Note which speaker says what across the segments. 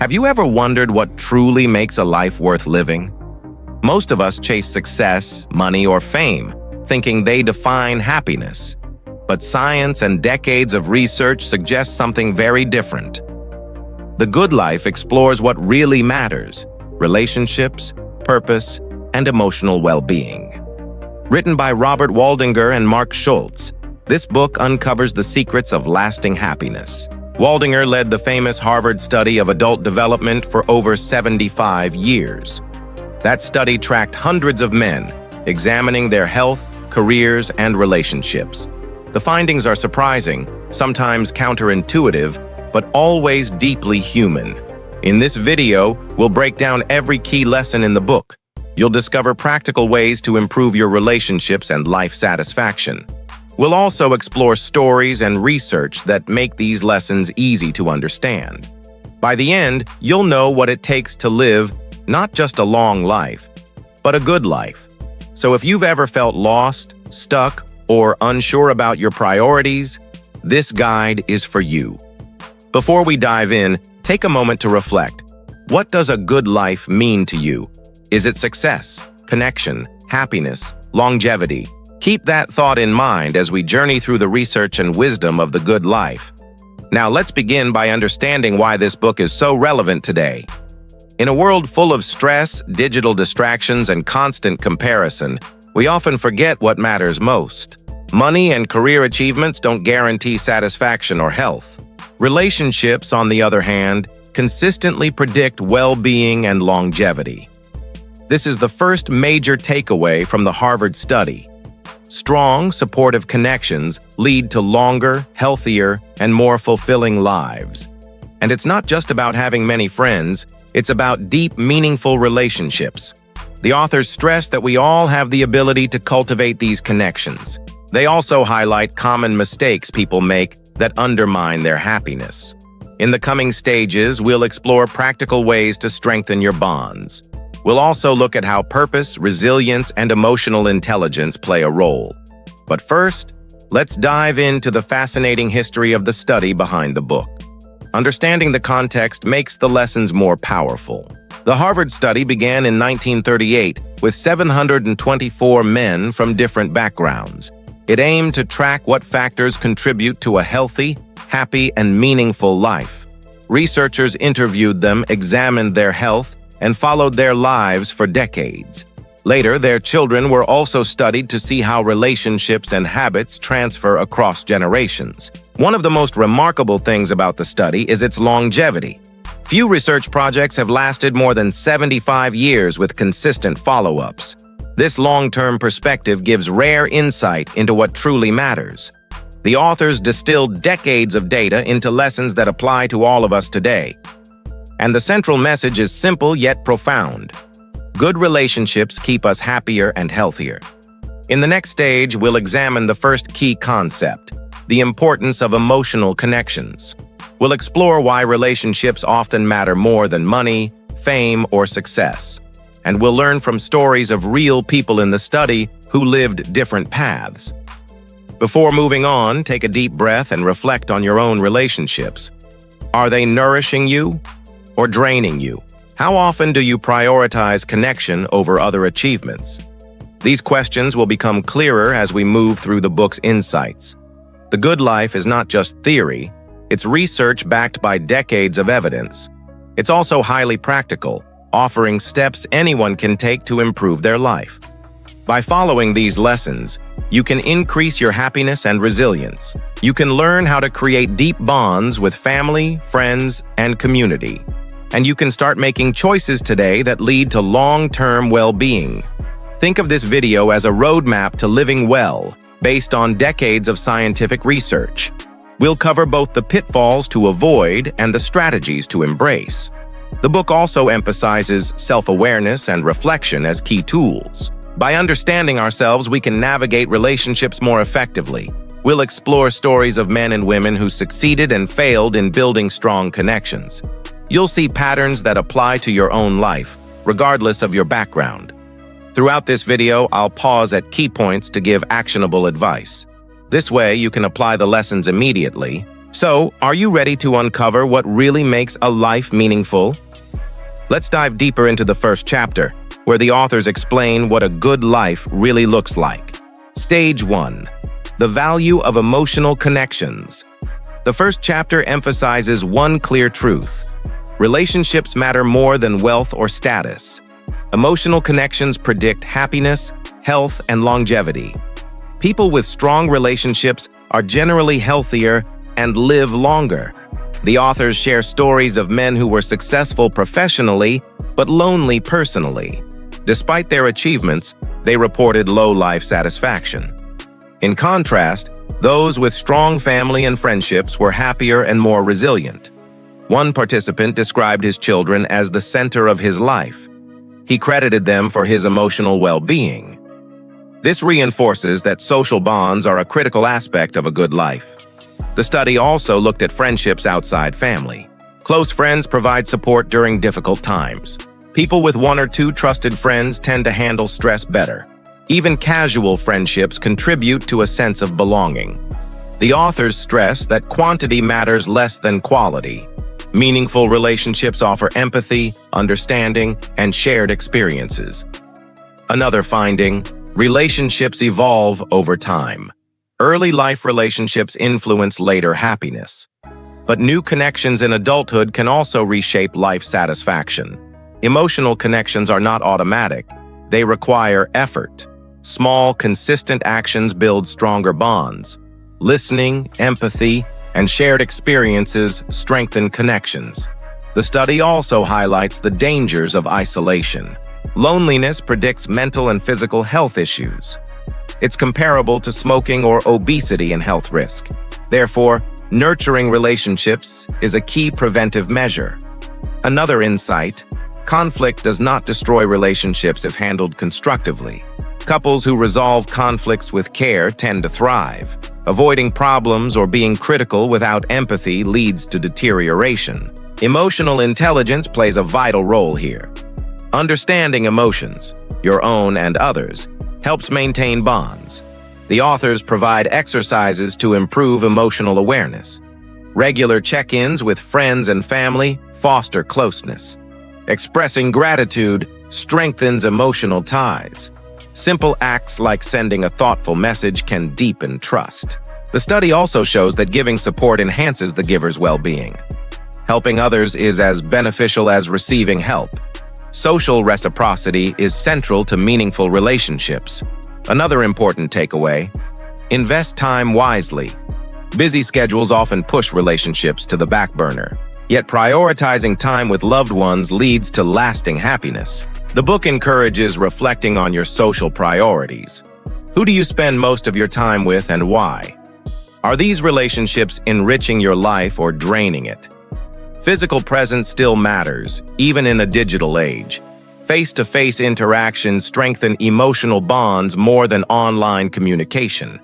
Speaker 1: Have you ever wondered what truly makes a life worth living? Most of us chase success, money, or fame, thinking they define happiness. But science and decades of research suggest something very different. The Good Life explores what really matters: relationships, purpose, and emotional well-being. Written by Robert Waldinger and Marc Schulz, this book uncovers the secrets of lasting happiness. Waldinger led the famous Harvard study of adult development for over 75 years. That study tracked hundreds of men, examining their health, careers, and relationships. The findings are surprising, sometimes counterintuitive, but always deeply human. In this video, we'll break down every key lesson in the book. You'll discover practical ways to improve your relationships and life satisfaction. We'll also explore stories and research that make these lessons easy to understand. By the end, you'll know what it takes to live not just a long life, but a good life. So if you've ever felt lost, stuck, or unsure about your priorities, this guide is for you. Before we dive in, take a moment to reflect. What does a good life mean to you? Is it success, connection, happiness, longevity? Keep that thought in mind as we journey through the research and wisdom of the good life. Now let's begin by understanding why this book is so relevant today. In a world full of stress, digital distractions, and constant comparison, we often forget what matters most. Money and career achievements don't guarantee satisfaction or health. Relationships, on the other hand, consistently predict well-being and longevity. This is the first major takeaway from the Harvard study. Strong, supportive connections lead to longer, healthier, and more fulfilling lives. And it's not just about having many friends, it's about deep, meaningful relationships. The authors stress that we all have the ability to cultivate these connections. They also highlight common mistakes people make that undermine their happiness. In the coming stages, we'll explore practical ways to strengthen your bonds. We'll also look at how purpose, resilience, and emotional intelligence play a role. But first, let's dive into the fascinating history of the study behind the book. Understanding the context makes the lessons more powerful. The Harvard study began in 1938 with 724 men from different backgrounds. It aimed to track what factors contribute to a healthy, happy, and meaningful life. Researchers interviewed them, examined their health, and followed their lives for decades. Later, their children were also studied to see how relationships and habits transfer across generations. One of the most remarkable things about the study is its longevity. Few research projects have lasted more than 75 years with consistent follow-ups. This long-term perspective gives rare insight into what truly matters. The authors distilled decades of data into lessons that apply to all of us today. And the central message is simple yet profound. Good relationships keep us happier and healthier. In the next stage, we'll examine the first key concept, the importance of emotional connections. We'll explore why relationships often matter more than money, fame, or success. And we'll learn from stories of real people in the study who lived different paths. Before moving on, take a deep breath and reflect on your own relationships. Are they nourishing you or draining you? How often do you prioritize connection over other achievements? These questions will become clearer as we move through the book's insights. The Good Life is not just theory, it's research backed by decades of evidence. It's also highly practical, offering steps anyone can take to improve their life. By following these lessons, you can increase your happiness and resilience. You can learn how to create deep bonds with family, friends, and community. And you can start making choices today that lead to long-term well-being. Think of this video as a roadmap to living well, based on decades of scientific research. We'll cover both the pitfalls to avoid and the strategies to embrace. The book also emphasizes self-awareness and reflection as key tools. By understanding ourselves, we can navigate relationships more effectively. We'll explore stories of men and women who succeeded and failed in building strong connections. You'll see patterns that apply to your own life, regardless of your background. Throughout this video, I'll pause at key points to give actionable advice. This way, you can apply the lessons immediately, So, are you ready to uncover what really makes a life meaningful? Let's dive deeper into the first chapter, where the authors explain what a good life really looks like. Stage 1. The value of emotional connections. The first chapter emphasizes one clear truth. Relationships matter more than wealth or status. Emotional connections predict happiness, health, and longevity. People with strong relationships are generally healthier and live longer. The authors share stories of men who were successful professionally but lonely personally. Despite their achievements, they reported low life satisfaction. In contrast, those with strong family and friendships were happier and more resilient. One participant described his children as the center of his life. He credited them for his emotional well-being. This reinforces that social bonds are a critical aspect of a good life. The study also looked at friendships outside family. Close friends provide support during difficult times. People with one or two trusted friends tend to handle stress better. Even casual friendships contribute to a sense of belonging. The authors stress that quantity matters less than quality. Meaningful relationships offer empathy, understanding, and shared experiences. Another finding: relationships evolve over time. Early life relationships influence later happiness. But new connections in adulthood can also reshape life satisfaction. Emotional connections are not automatic. They require effort. Small, consistent actions build stronger bonds. Listening, empathy, and shared experiences strengthen connections. The study also highlights the dangers of isolation. Loneliness predicts mental and physical health issues. It's comparable to smoking or obesity in health risk. Therefore, nurturing relationships is a key preventive measure. Another insight: conflict does not destroy relationships if handled constructively. Couples who resolve conflicts with care tend to thrive. Avoiding problems or being critical without empathy leads to deterioration. Emotional intelligence plays a vital role here. Understanding emotions, your own and others, helps maintain bonds. The authors provide exercises to improve emotional awareness. Regular check-ins with friends and family foster closeness. Expressing gratitude strengthens emotional ties. Simple acts like sending a thoughtful message can deepen trust. The study also shows that giving support enhances the giver's well-being. Helping others is as beneficial as receiving help. Social reciprocity is central to meaningful relationships. Another important takeaway: invest time wisely. Busy schedules often push relationships to the back burner, yet prioritizing time with loved ones leads to lasting happiness. The book encourages reflecting on your social priorities. Who do you spend most of your time with and why? Are these relationships enriching your life or draining it? Physical presence still matters, even in a digital age. Face-to-face interactions strengthen emotional bonds more than online communication.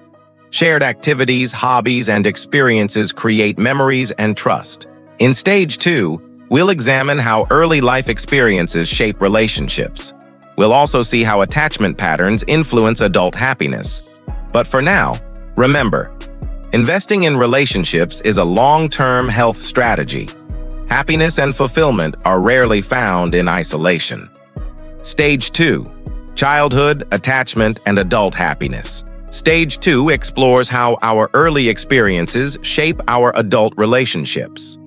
Speaker 1: Shared activities, hobbies, and experiences create memories and trust. In Stage 2, we'll examine how early life experiences shape relationships. We'll also see how attachment patterns influence adult happiness. But for now, remember, investing in relationships is a long-term health strategy. Happiness and fulfillment are rarely found in isolation. Stage 2: childhood, attachment, and adult happiness. Stage 2 explores how our early experiences shape our adult relationships.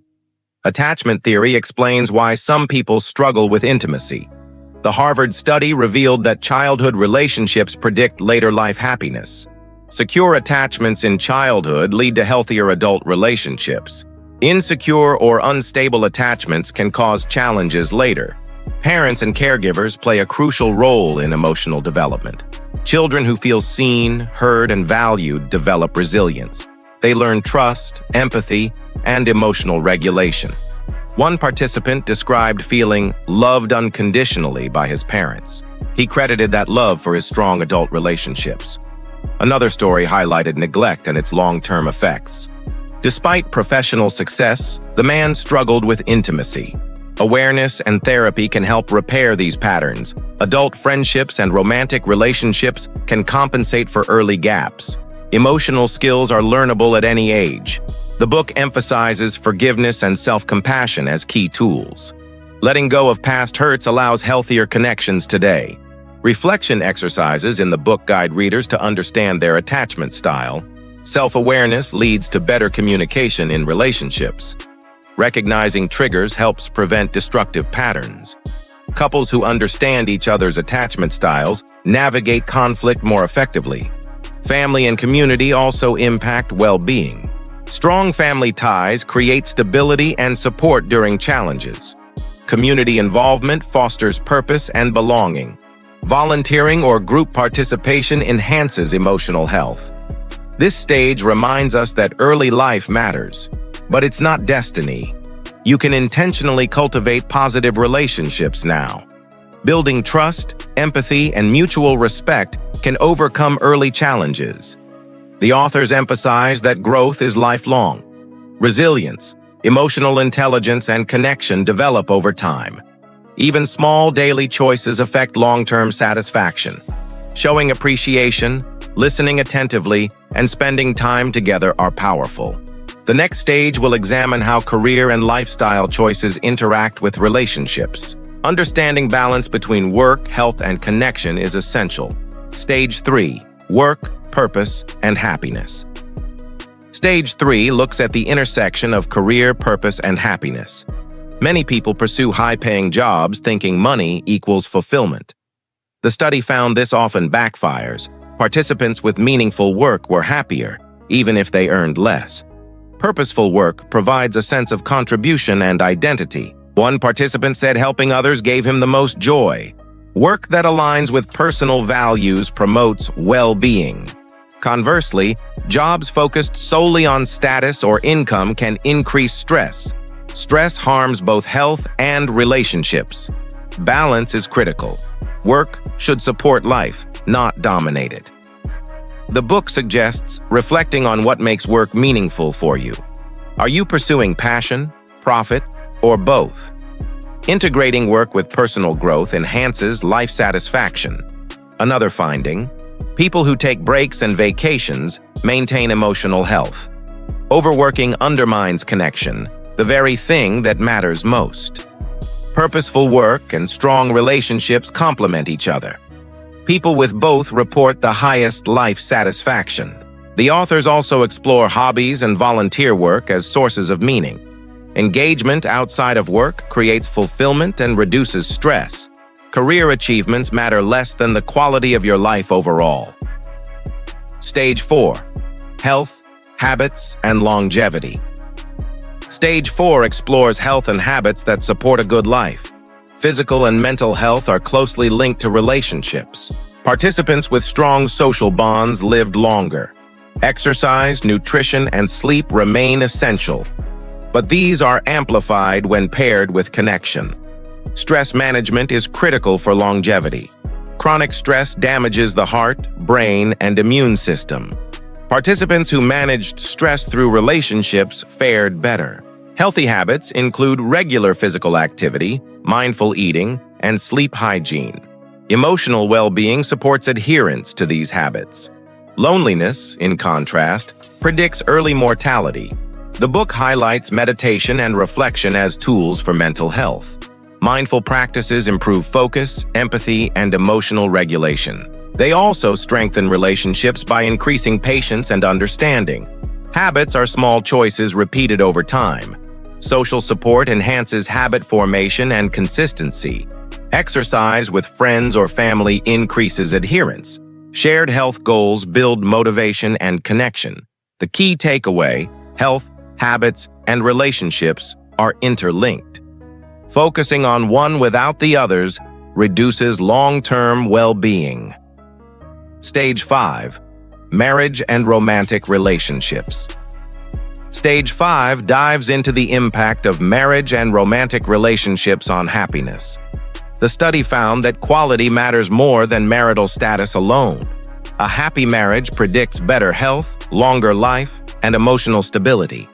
Speaker 1: Attachment theory explains why some people struggle with intimacy. The Harvard study revealed that childhood relationships predict later life happiness. Secure attachments in childhood lead to healthier adult relationships. Insecure or unstable attachments can cause challenges later. Parents and caregivers play a crucial role in emotional development. Children who feel seen, heard, and valued develop resilience. They learn trust, empathy, and emotional regulation. One participant described feeling loved unconditionally by his parents. He credited that love for his strong adult relationships. Another story highlighted neglect and its long-term effects. Despite professional success, the man struggled with intimacy. Awareness and therapy can help repair these patterns. Adult friendships and romantic relationships can compensate for early gaps. Emotional skills are learnable at any age. The book emphasizes forgiveness and self-compassion as key tools. Letting go of past hurts allows healthier connections today. Reflection exercises in the book guide readers to understand their attachment style. Self-awareness leads to better communication in relationships. Recognizing triggers helps prevent destructive patterns. Couples who understand each other's attachment styles navigate conflict more effectively. Family and community also impact well-being. Strong family ties create stability and support during challenges. Community involvement fosters purpose and belonging. Volunteering or group participation enhances emotional health. This stage reminds us that early life matters, but it's not destiny. You can intentionally cultivate positive relationships now. Building trust, empathy, and mutual respect can overcome early challenges. The authors emphasize that growth is lifelong. Resilience, emotional intelligence, and connection develop over time. Even small daily choices affect long-term satisfaction. Showing appreciation, listening attentively, and spending time together are powerful. The next stage will examine how career and lifestyle choices interact with relationships. Understanding balance between work, health, and connection is essential. Stage 3. Work, purpose, and happiness. Stage 3 looks at the intersection of career, purpose, and happiness. Many people pursue high-paying jobs thinking money equals fulfillment. The study found this often backfires. Participants with meaningful work were happier, even if they earned less. Purposeful work provides a sense of contribution and identity. One participant said helping others gave him the most joy. Work that aligns with personal values promotes well-being. Conversely, jobs focused solely on status or income can increase stress. Stress harms both health and relationships. Balance is critical. Work should support life, not dominate it. The book suggests reflecting on what makes work meaningful for you. Are you pursuing passion, profit, or both? Integrating work with personal growth enhances life satisfaction. Another finding: people who take breaks and vacations maintain emotional health. Overworking undermines connection, the very thing that matters most. Purposeful work and strong relationships complement each other. People with both report the highest life satisfaction. The authors also explore hobbies and volunteer work as sources of meaning. Engagement outside of work creates fulfillment and reduces stress. Career achievements matter less than the quality of your life overall. Stage 4. Health, habits, and longevity. Stage 4 explores health and habits that support a good life. Physical and mental health are closely linked to relationships. Participants with strong social bonds lived longer. Exercise, nutrition, and sleep remain essential, but these are amplified when paired with connection. Stress management is critical for longevity. Chronic stress damages the heart, brain, and immune system. Participants who managed stress through relationships fared better. Healthy habits include regular physical activity, mindful eating, and sleep hygiene. Emotional well-being supports adherence to these habits. Loneliness, in contrast, predicts early mortality. The book highlights meditation and reflection as tools for mental health. Mindful practices improve focus, empathy, and emotional regulation. They also strengthen relationships by increasing patience and understanding. Habits are small choices repeated over time. Social support enhances habit formation and consistency. Exercise with friends or family increases adherence. Shared health goals build motivation and connection. The key takeaway: health, habits, and relationships are interlinked. Focusing on one without the others reduces long-term well-being. Stage 5. Marriage and romantic relationships. Stage 5 dives into the impact of marriage and romantic relationships on happiness. The study found that quality matters more than marital status alone. A happy marriage predicts better health, longer life, and emotional stability.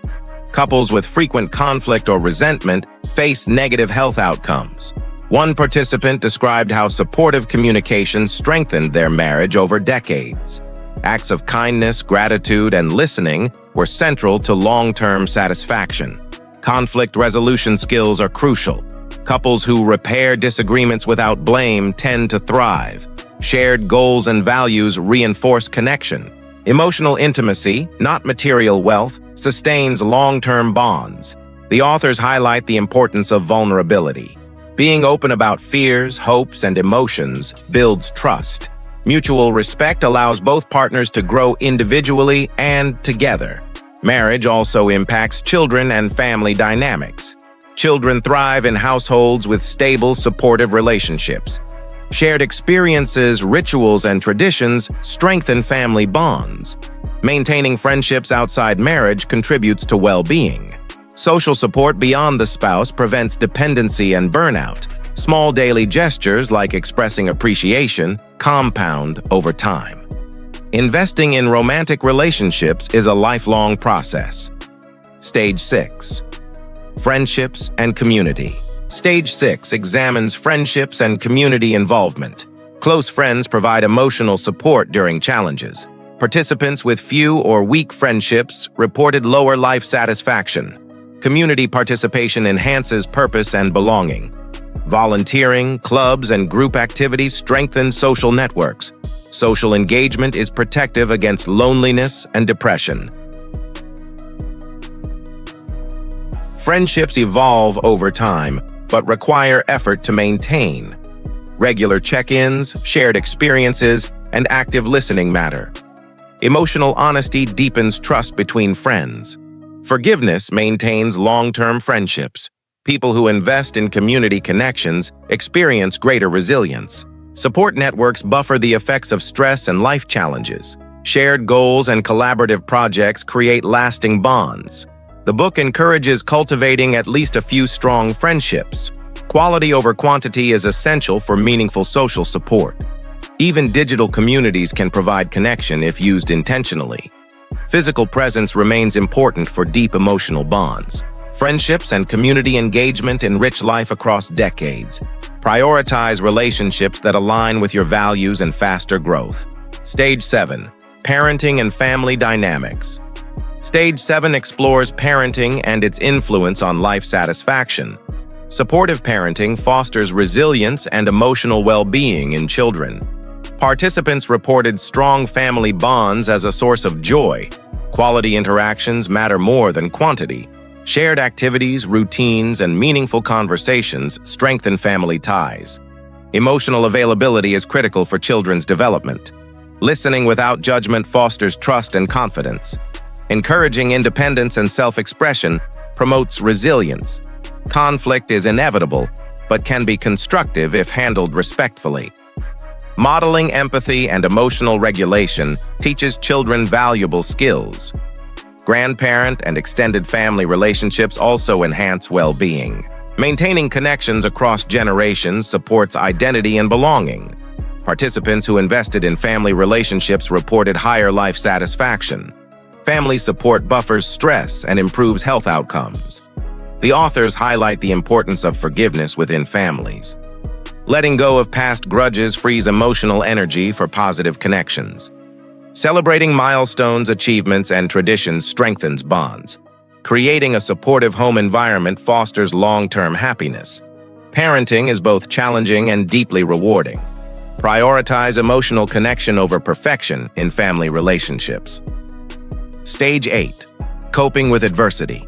Speaker 1: Couples with frequent conflict or resentment face negative health outcomes. One participant described how supportive communication strengthened their marriage over decades. Acts of kindness, gratitude, and listening were central to long-term satisfaction. Conflict resolution skills are crucial. Couples who repair disagreements without blame tend to thrive. Shared goals and values reinforce connection. Emotional intimacy, not material wealth, sustains long-term bonds. The authors highlight the importance of vulnerability. Being open about fears, hopes, and emotions builds trust. Mutual respect allows both partners to grow individually and together. Marriage also impacts children and family dynamics. Children thrive in households with stable, supportive relationships. Shared experiences, rituals, and traditions strengthen family bonds. Maintaining friendships outside marriage contributes to well-being. Social support beyond the spouse prevents dependency and burnout. Small daily gestures like expressing appreciation compound over time. Investing in romantic relationships is a lifelong process. Stage 6. Friendships and community. Stage 6 examines friendships and community involvement. Close friends provide emotional support during challenges. Participants with few or weak friendships reported lower life satisfaction. Community participation enhances purpose and belonging. Volunteering, clubs, and group activities strengthen social networks. Social engagement is protective against loneliness and depression. Friendships evolve over time, but require effort to maintain. Regular check-ins, shared experiences, and active listening matter. Emotional honesty deepens trust between friends. Forgiveness maintains long-term friendships. People who invest in community connections experience greater resilience. Support networks buffer the effects of stress and life challenges. Shared goals and collaborative projects create lasting bonds. The book encourages cultivating at least a few strong friendships. Quality over quantity is essential for meaningful social support. Even digital communities can provide connection if used intentionally. Physical presence remains important for deep emotional bonds. Friendships and community engagement enrich life across decades. Prioritize relationships that align with your values and faster growth. Stage 7. Parenting and family dynamics. Stage 7 explores parenting and its influence on life satisfaction. Supportive parenting fosters resilience and emotional well-being in children. Participants reported strong family bonds as a source of joy. Quality interactions matter more than quantity. Shared activities, routines, and meaningful conversations strengthen family ties. Emotional availability is critical for children's development. Listening without judgment fosters trust and confidence. Encouraging independence and self-expression promotes resilience. Conflict is inevitable, but can be constructive if handled respectfully. Modeling empathy and emotional regulation teaches children valuable skills. Grandparent and extended family relationships also enhance well-being. Maintaining connections across generations supports identity and belonging. Participants who invested in family relationships reported higher life satisfaction. Family support buffers stress and improves health outcomes. The authors highlight the importance of forgiveness within families. Letting go of past grudges frees emotional energy for positive connections. Celebrating milestones, achievements, and traditions strengthens bonds. Creating a supportive home environment fosters long-term happiness. Parenting is both challenging and deeply rewarding. Prioritize emotional connection over perfection in family relationships. Stage 8. Coping with adversity.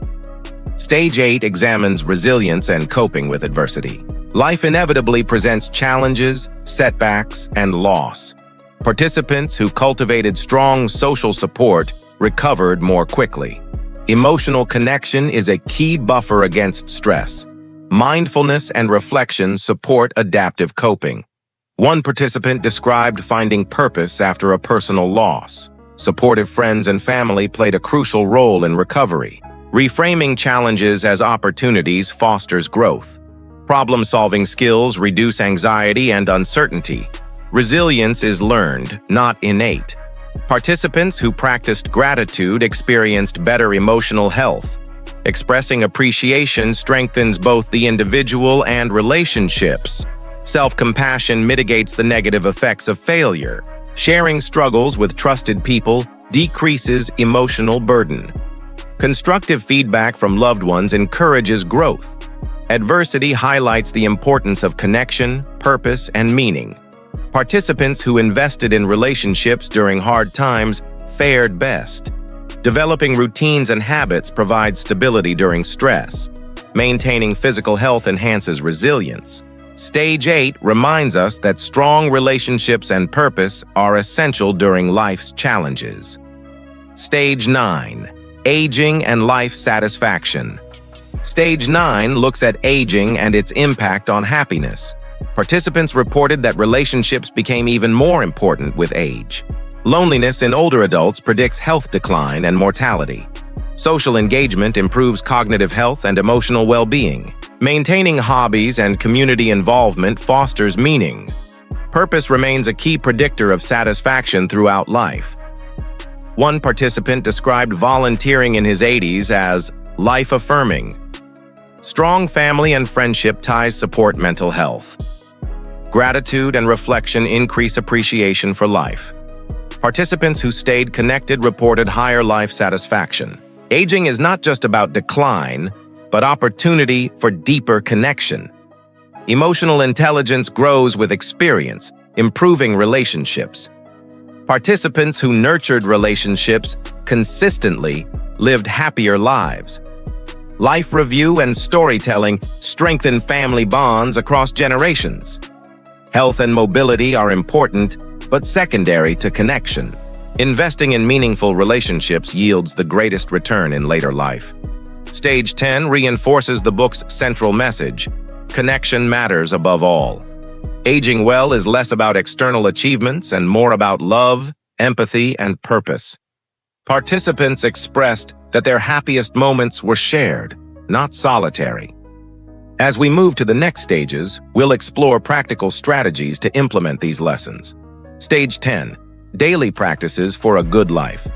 Speaker 1: Stage 8 examines resilience and coping with adversity. Life inevitably presents challenges, setbacks, and loss. Participants who cultivated strong social support recovered more quickly. Emotional connection is a key buffer against stress. Mindfulness and reflection support adaptive coping. One participant described finding purpose after a personal loss. Supportive friends and family played a crucial role in recovery. Reframing challenges as opportunities fosters growth. Problem-solving skills reduce anxiety and uncertainty. Resilience is learned, not innate. Participants who practiced gratitude experienced better emotional health. Expressing appreciation strengthens both the individual and relationships. Self-compassion mitigates the negative effects of failure. Sharing struggles with trusted people decreases emotional burden. Constructive feedback from loved ones encourages growth. Adversity highlights the importance of connection, purpose, and meaning. Participants who invested in relationships during hard times fared best. Developing routines and habits provides stability during stress. Maintaining physical health enhances resilience. Stage 8 reminds us that strong relationships and purpose are essential during life's challenges. Stage 9. Aging and life satisfaction. Stage 9 looks at aging and its impact on happiness. Participants reported that relationships became even more important with age. Loneliness in older adults predicts health decline and mortality. Social engagement improves cognitive health and emotional well-being. Maintaining hobbies and community involvement fosters meaning. Purpose remains a key predictor of satisfaction throughout life. One participant described volunteering in his 80s as life-affirming. Strong family and friendship ties support mental health. Gratitude and reflection increase appreciation for life. Participants who stayed connected reported higher life satisfaction. Aging is not just about decline, but opportunity for deeper connection. Emotional intelligence grows with experience, improving relationships. Participants who nurtured relationships consistently lived happier lives. Life review and storytelling strengthen family bonds across generations. Health and mobility are important, but secondary to connection. Investing in meaningful relationships yields the greatest return in later life. Stage 10 reinforces the book's central message: connection matters above all. Aging well is less about external achievements and more about love, empathy, and purpose. Participants expressed that their happiest moments were shared, not solitary. As we move to the next stages, we'll explore practical strategies to implement these lessons. Stage 10. Daily practices for a good life.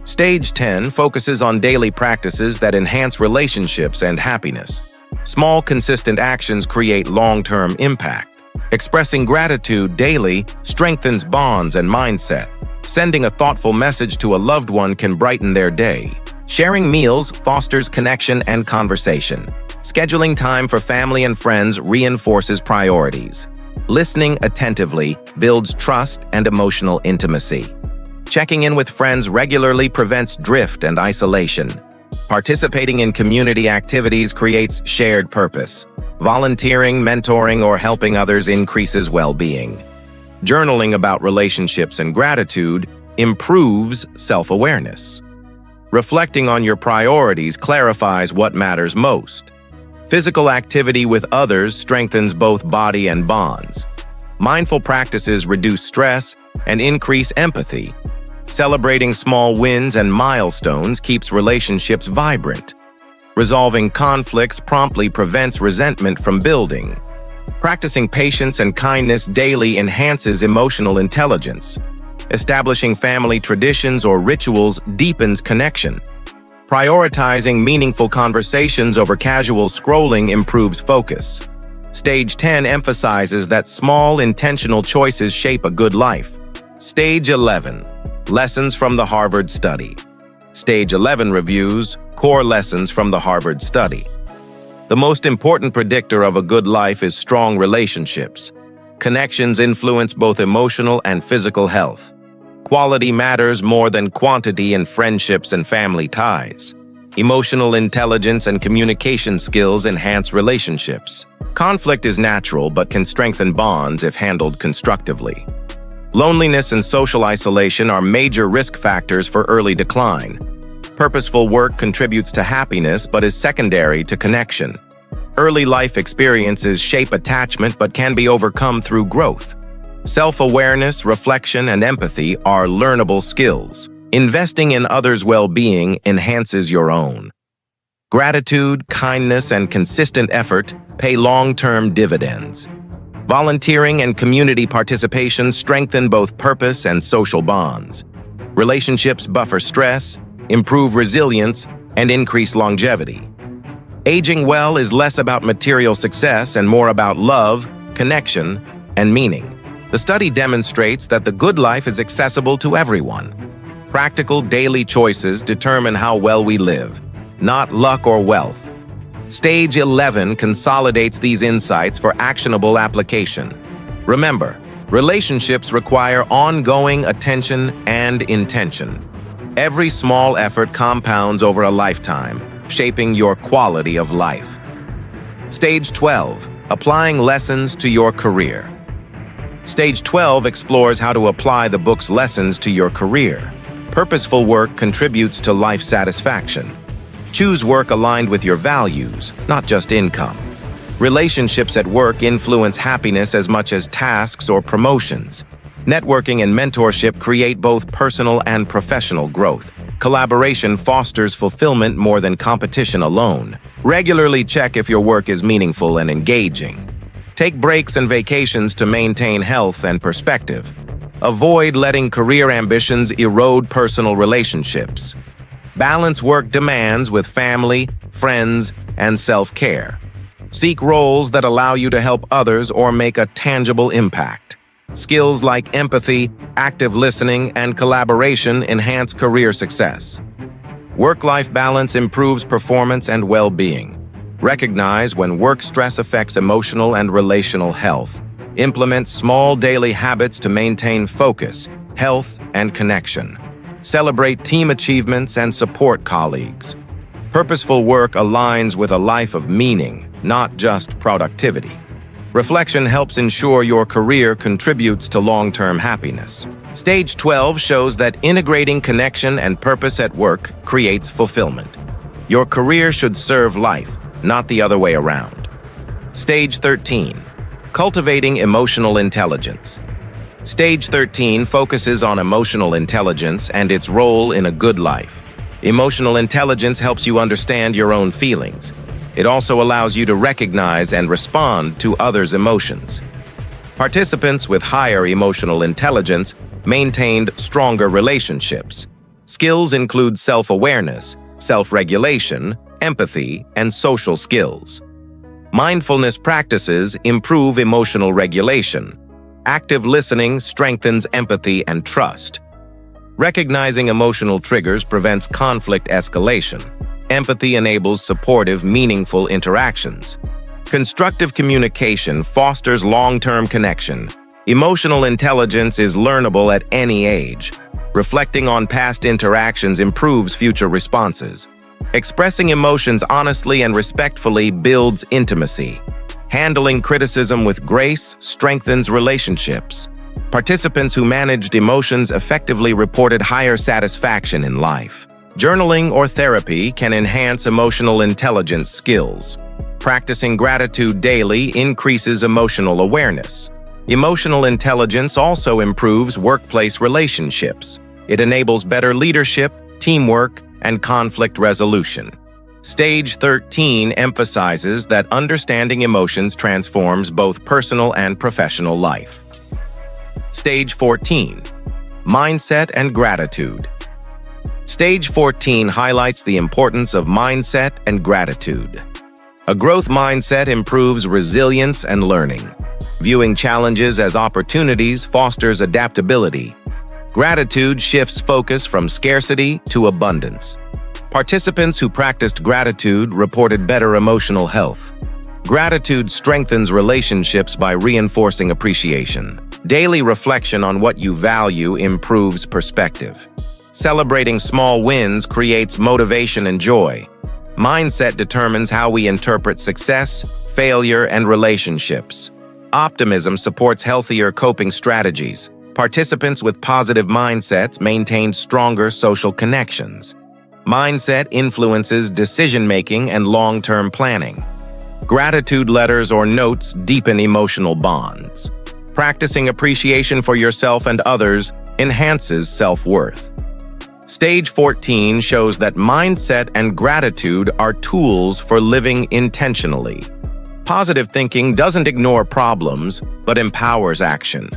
Speaker 1: Stage 10 focuses on daily practices that enhance relationships and happiness. Small, consistent actions create long-term impact. Expressing gratitude daily strengthens bonds and mindset. Sending a thoughtful message to a loved one can brighten their day. Sharing meals fosters connection and conversation. Scheduling time for family and friends reinforces priorities. Listening attentively builds trust and emotional intimacy. Checking in with friends regularly prevents drift and isolation. Participating in community activities creates shared purpose. Volunteering, mentoring, or helping others increases well-being. Journaling about relationships and gratitude improves self-awareness. Reflecting on your priorities clarifies what matters most. Physical activity with others strengthens both body and bonds. Mindful practices reduce stress and increase empathy. Celebrating small wins and milestones keeps relationships vibrant. Resolving conflicts promptly prevents resentment from building. Practicing patience and kindness daily enhances emotional intelligence. Establishing family traditions or rituals deepens connection. Prioritizing meaningful conversations over casual scrolling improves focus. Stage 10 emphasizes that small, intentional choices shape a good life. Stage 11. Lessons from the Harvard Study. Stage 11 reviews core lessons from the Harvard Study. The most important predictor of a good life is strong relationships. Connections influence both emotional and physical health. Quality matters more than quantity in friendships and family ties. Emotional intelligence and communication skills enhance relationships. Conflict is natural but can strengthen bonds if handled constructively. Loneliness and social isolation are major risk factors for early decline. Purposeful work contributes to happiness but is secondary to connection. Early life experiences shape attachment but can be overcome through growth. Self-awareness, reflection, and empathy are learnable skills. Investing in others' well-being enhances your own. Gratitude, kindness, and consistent effort pay long-term dividends. Volunteering and community participation strengthen both purpose and social bonds. Relationships buffer stress, improve resilience, and increase longevity. Aging well is less about material success and more about love, connection, and meaning. The study demonstrates that the good life is accessible to everyone. Practical daily choices determine how well we live, not luck or wealth. Stage 11 consolidates these insights for actionable application. Remember, relationships require ongoing attention and intention. Every small effort compounds over a lifetime, shaping your quality of life. Stage 12, applying lessons to your career. Stage 12 explores how to apply the book's lessons to your career. Purposeful work contributes to life satisfaction. Choose work aligned with your values, not just income. Relationships at work influence happiness as much as tasks or promotions. Networking and mentorship create both personal and professional growth. Collaboration fosters fulfillment more than competition alone. Regularly check if your work is meaningful and engaging. Take breaks and vacations to maintain health and perspective. Avoid letting career ambitions erode personal relationships. Balance work demands with family, friends, and self-care. Seek roles that allow you to help others or make a tangible impact. Skills like empathy, active listening, and collaboration enhance career success. Work-life balance improves performance and well-being. Recognize when work stress affects emotional and relational health. Implement small daily habits to maintain focus, health, and connection. Celebrate team achievements and support colleagues. Purposeful work aligns with a life of meaning, not just productivity. Reflection helps ensure your career contributes to long-term happiness. Stage 12 shows that integrating connection and purpose at work creates fulfillment. Your career should serve life, not the other way around. Stage 13. Cultivating emotional intelligence. Stage 13 focuses on emotional intelligence and its role in a good life. Emotional intelligence helps you understand your own feelings. It also allows you to recognize and respond to others' emotions. Participants with higher emotional intelligence maintained stronger relationships. Skills include self-awareness, self-regulation, empathy, and social skills. Mindfulness practices improve emotional regulation. Active listening strengthens empathy and trust. Recognizing emotional triggers prevents conflict escalation. Empathy enables supportive, meaningful interactions. Constructive communication fosters long-term connection. Emotional intelligence is learnable at any age. Reflecting on past interactions improves future responses. Expressing emotions honestly and respectfully builds intimacy. Handling criticism with grace strengthens relationships. Participants who managed emotions effectively reported higher satisfaction in life. Journaling or therapy can enhance emotional intelligence skills. Practicing gratitude daily increases emotional awareness. Emotional intelligence also improves workplace relationships. It enables better leadership, teamwork, and conflict resolution. Stage 13 emphasizes that understanding emotions transforms both personal and professional life. Stage 14. Mindset and gratitude. Stage 14 highlights the importance of mindset and gratitude. A growth mindset improves resilience and learning. Viewing challenges as opportunities fosters adaptability. Gratitude shifts focus from scarcity to abundance. Participants who practiced gratitude reported better emotional health. Gratitude strengthens relationships by reinforcing appreciation. Daily reflection on what you value improves perspective. Celebrating small wins creates motivation and joy. Mindset determines how we interpret success, failure, and relationships. Optimism supports healthier coping strategies. Participants with positive mindsets maintain stronger social connections. Mindset influences decision-making and long-term planning. Gratitude letters or notes deepen emotional bonds. Practicing appreciation for yourself and others enhances self-worth. Stage 14 shows that mindset and gratitude are tools for living intentionally. Positive thinking doesn't ignore problems, but empowers action.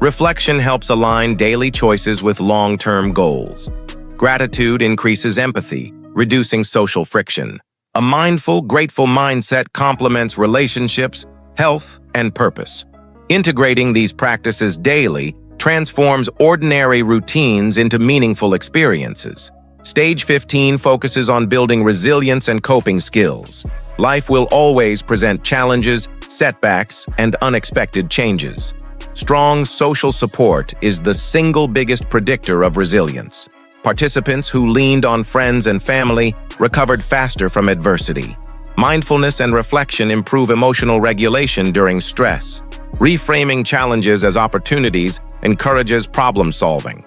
Speaker 1: Reflection helps align daily choices with long-term goals. Gratitude increases empathy, reducing social friction. A mindful, grateful mindset complements relationships, health, and purpose. Integrating these practices daily transforms ordinary routines into meaningful experiences. Stage 15 focuses on building resilience and coping skills. Life will always present challenges, setbacks, and unexpected changes. Strong social support is the single biggest predictor of resilience. Participants who leaned on friends and family recovered faster from adversity. Mindfulness and reflection improve emotional regulation during stress. Reframing challenges as opportunities encourages problem-solving.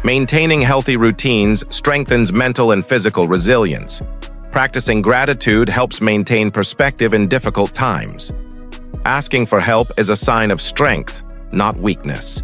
Speaker 1: Maintaining healthy routines strengthens mental and physical resilience. Practicing gratitude helps maintain perspective in difficult times. Asking for help is a sign of strength, not weakness.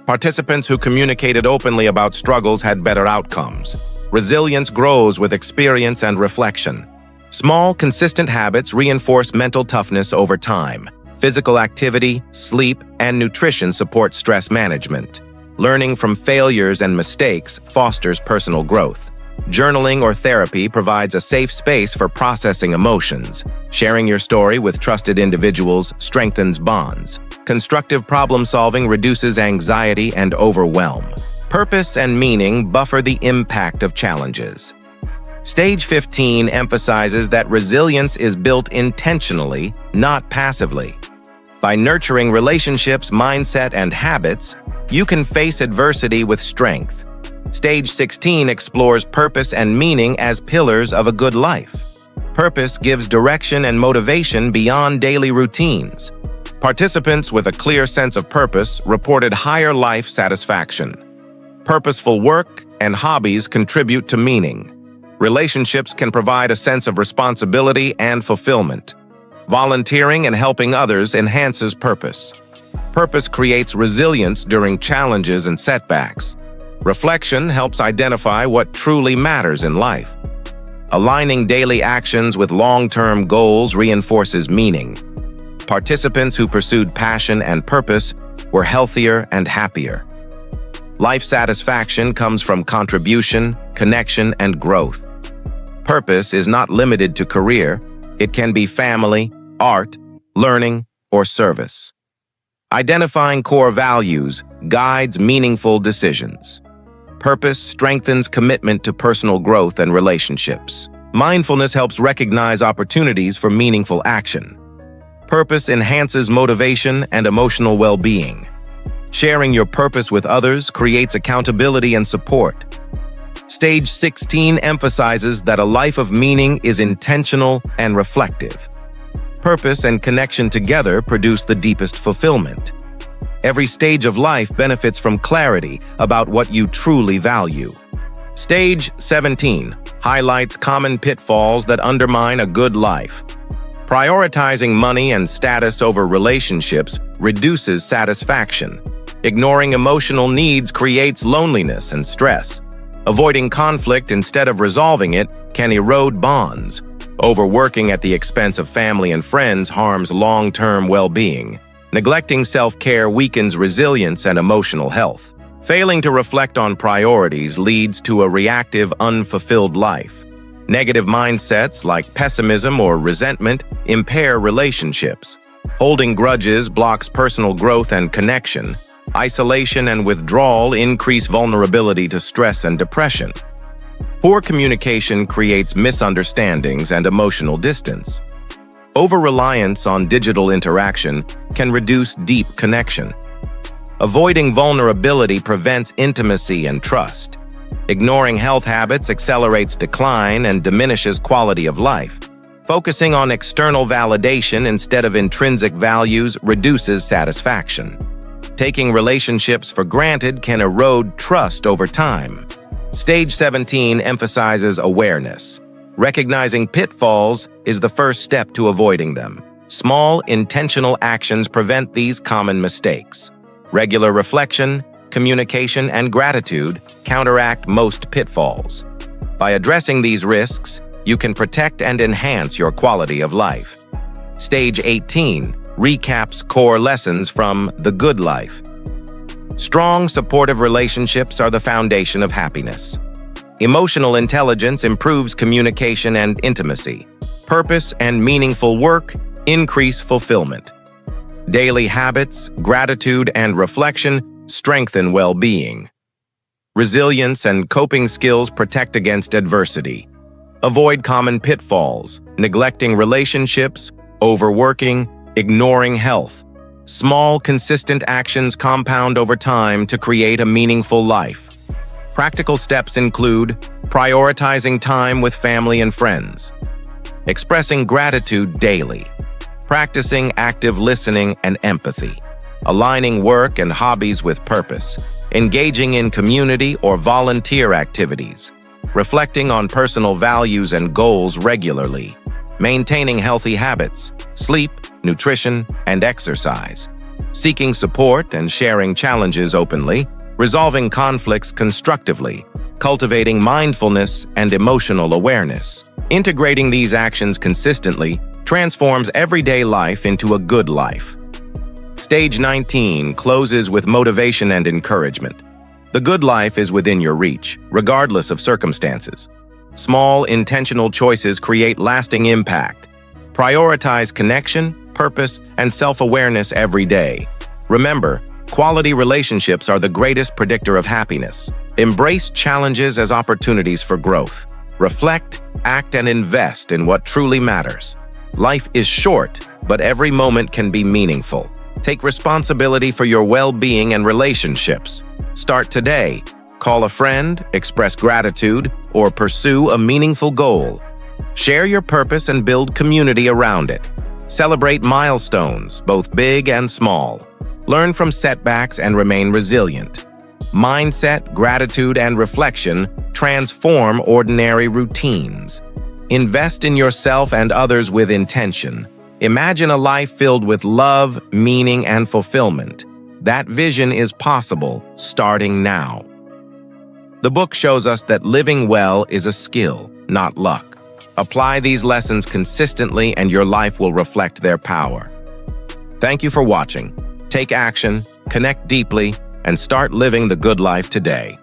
Speaker 1: Participants who communicated openly about struggles had better outcomes. Resilience grows with experience and reflection. Small, consistent habits reinforce mental toughness over time. Physical activity, sleep, and nutrition support stress management. Learning from failures and mistakes fosters personal growth. Journaling or therapy provides a safe space for processing emotions. Sharing your story with trusted individuals strengthens bonds. Constructive problem-solving reduces anxiety and overwhelm. Purpose and meaning buffer the impact of challenges. Stage 15 emphasizes that resilience is built intentionally, not passively. By nurturing relationships, mindset, and habits, you can face adversity with strength. Stage 16 explores purpose and meaning as pillars of a good life. Purpose gives direction and motivation beyond daily routines. Participants with a clear sense of purpose reported higher life satisfaction. Purposeful work and hobbies contribute to meaning. Relationships can provide a sense of responsibility and fulfillment. Volunteering and helping others enhances purpose. Purpose creates resilience during challenges and setbacks. Reflection helps identify what truly matters in life. Aligning daily actions with long-term goals reinforces meaning. Participants who pursued passion and purpose were healthier and happier. Life satisfaction comes from contribution, connection, and growth. Purpose is not limited to career. It can be family, art, learning, or service. Identifying core values guides meaningful decisions. Purpose strengthens commitment to personal growth and relationships. Mindfulness helps recognize opportunities for meaningful action. Purpose enhances motivation and emotional well-being. Sharing your purpose with others creates accountability and support. Stage 16 emphasizes that a life of meaning is intentional and reflective. Purpose and connection together produce the deepest fulfillment. Every stage of life benefits from clarity about what you truly value. Stage 17 highlights common pitfalls that undermine a good life. Prioritizing money and status over relationships reduces satisfaction. Ignoring emotional needs creates loneliness and stress. Avoiding conflict instead of resolving it can erode bonds. Overworking at the expense of family and friends harms long-term well-being. Neglecting self-care weakens resilience and emotional health. Failing to reflect on priorities leads to a reactive, unfulfilled life. Negative mindsets like pessimism or resentment impair relationships. Holding grudges blocks personal growth and connection. Isolation and withdrawal increase vulnerability to stress and depression. Poor communication creates misunderstandings and emotional distance. Over-reliance on digital interaction can reduce deep connection. Avoiding vulnerability prevents intimacy and trust. Ignoring health habits accelerates decline and diminishes quality of life. Focusing on external validation instead of intrinsic values reduces satisfaction. Taking relationships for granted can erode trust over time. Stage 17 emphasizes awareness. Recognizing pitfalls is the first step to avoiding them. Small, intentional actions prevent these common mistakes. Regular reflection, communication, and gratitude counteract most pitfalls. By addressing these risks, you can protect and enhance your quality of life. Stage 18 recaps core lessons from the good life. Strong, supportive relationships are the foundation of happiness. Emotional intelligence improves communication and intimacy. Purpose and meaningful work increase fulfillment. Daily habits, gratitude, and reflection strengthen well-being. Resilience and coping skills protect against adversity. Avoid common pitfalls, neglecting relationships, overworking, ignoring health. Small, consistent actions compound over time to create a meaningful life. Practical steps include prioritizing time with family and friends, expressing gratitude daily, practicing active listening and empathy, aligning work and hobbies with purpose, engaging in community or volunteer activities, reflecting on personal values and goals regularly, maintaining healthy habits, sleep, nutrition, and exercise, seeking support and sharing challenges openly, resolving conflicts constructively, cultivating mindfulness and emotional awareness. Integrating these actions consistently transforms everyday life into a good life. Stage 19 closes with motivation and encouragement. The good life is within your reach, regardless of circumstances. Small, intentional choices create lasting impact. Prioritize connection, purpose, and self-awareness every day. Remember, quality relationships are the greatest predictor of happiness. Embrace challenges as opportunities for growth. Reflect, act, and invest in what truly matters. Life is short, but every moment can be meaningful. Take responsibility for your well-being and relationships. Start today. Call a friend, express gratitude, or pursue a meaningful goal. Share your purpose and build community around it. Celebrate milestones, both big and small. Learn from setbacks and remain resilient. Mindset, gratitude, and reflection transform ordinary routines. Invest in yourself and others with intention. Imagine a life filled with love, meaning, and fulfillment. That vision is possible, starting now. The book shows us that living well is a skill, not luck. Apply these lessons consistently and your life will reflect their power. Thank you for watching. Take action, connect deeply, and start living the good life today.